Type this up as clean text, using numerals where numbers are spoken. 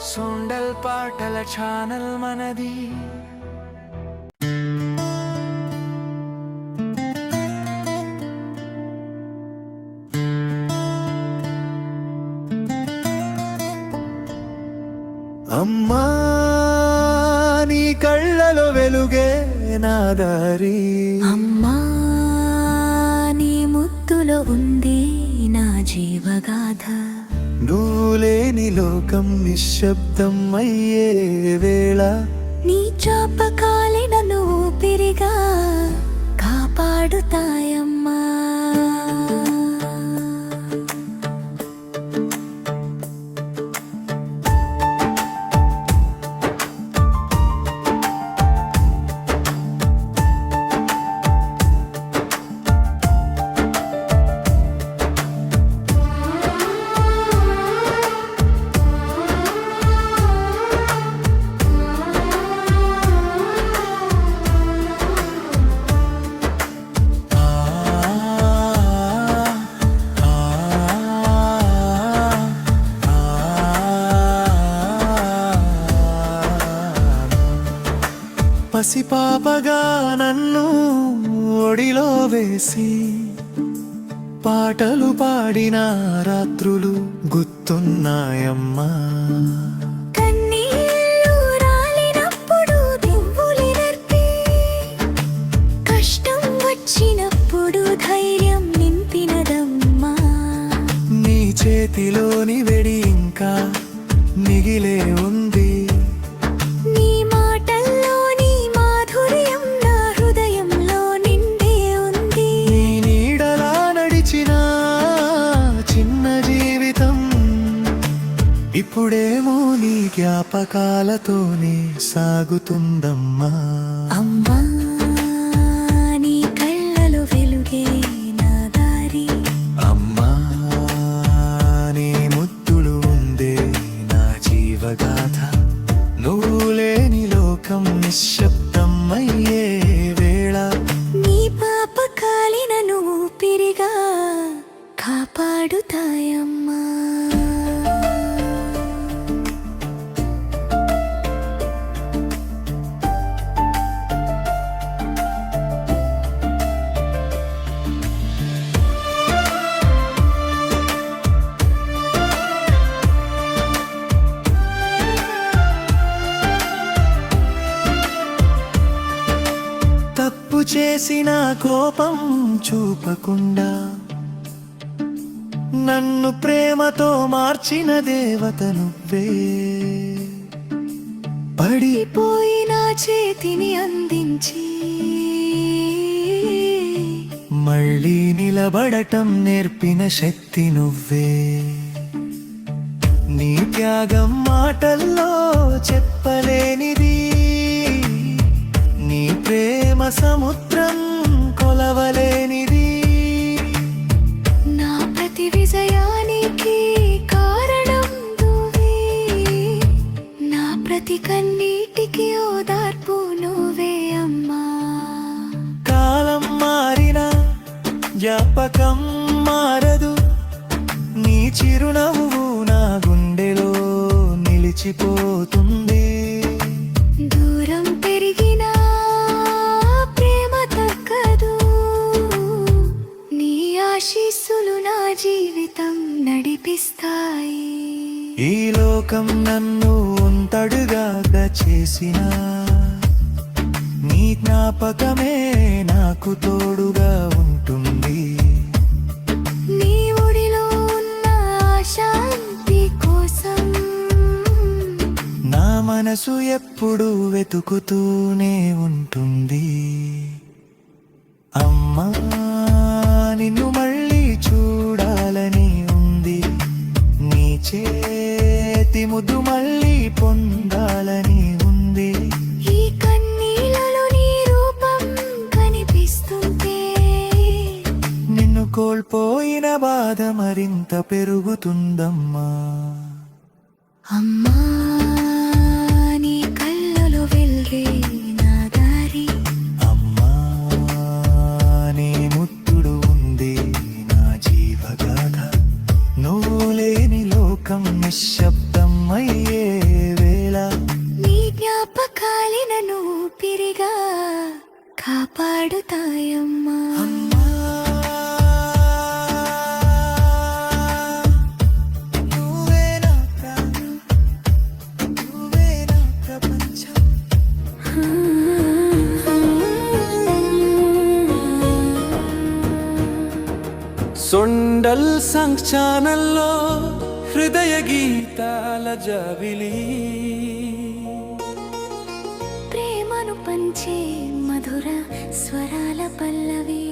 సొండల్ పాటల ఛానల్ మనది. అమ్మా నీ కళ్ళలో వెలుగే నా దారి, అమ్మా నీ ముద్దులో ఉంది నా జీవగాథ. నువ్వు లేని లోకం నిశ్శబ్దం అయ్యే వేళ నీ చాపకాలి నన్ను ఊపిరిగా కాపాడుతాయమ్మా. పసిపాపగా నన్ను ఒడిలో వేసి పాటలు పాడిన రాత్రులు గుర్తున్నాయమ్మా. కన్నీళ్ళు రాలినప్పుడు దివ్వులినర్పి, కష్టం వచ్చినప్పుడు ధైర్యం నింపినదమ్మా. నీ చేతిలోని వెడి ఇంకా మిగిలే ఉంది, ఇప్పుడేమో నీ జ్ఞాపకాలతోనే సాగుతుందమ్మా. అమ్మా నీ కళ్ళలో వెలుగే నా దారి, అమ్మా నీ ముద్దులు ఉందే నా జీవగాథ. నువ్వు లేని లోకం నిశ్శబ్దం అయ్యే వేళ నీ పాప కాలిన నువ్వు ఊపిరిగా కాపాడుతాయమ్మా. చేసిన కోపం చూపకుండా నన్ను ప్రేమతో మార్చిన దేవత నువ్వే. పడిపోయిన చేతిని అందించి మళ్ళీ నిలబడటం నేర్పిన శక్తి నువ్వే. నీ త్యాగం మాటల్లో చెప్పలేనిది, నీ ప్రేమ సముద్రం కొలవలేనిది. నా ప్రతి విజయానికి కారణం నువ్వే, నా ప్రతి కన్నీటికి ఓదార్పు నువ్వే అమ్మా. కాలం మారినా జ్ఞాపకం మారదు, నీ చిరునవ్వు నా గుండెలో నిలిచిపోతుంది. దూరం పెరిగినా ప్రేమ తగ్గదు, నీ ఆశీస్సులు నా జీవితం నడిపిస్తాయి. ఈ లోకం నన్ను ఒంటరిగా చేసిన నీ జ్ఞాపకమే నాకు తోడుగా ఉంటుంది. నీ ఒడిలో ఉన్న శాంతి కోసం నా మనసు ఎప్పుడు వెతుకుతూనే ఉంటుంది. అమ్మా నిన్ను మళ్ళీ చూడాలని ఉంది, నీ చేతి ముద్దు మళ్ళీ పొందాలని ఉంది. ఈ కన్నీళ్ళలో నీ రూపం కనిపిస్తుంటే నిన్ను కోల్పోయిన బాధ మరింత పెరుగుతుందమ్మా. అమ్మా నీ కళ్ళలో వెలుగే నా దారి, అమ్మా నీ ముద్దుడు ఉంది నా జీవగాథ. నువ్వు లేని లోకం నిశ్శబ్దం అయ్యే కాపాడుతాయమ్మా. అమ్మా నువ్వే నా ప్రాణం, నువ్వే నా ప్రపంచం. సొండల్ సంగ్ ఛానల్లో హృదయ గీతాల జాబిలి, ప్రేమను పంచే మధుర స్వరాల పల్లవి.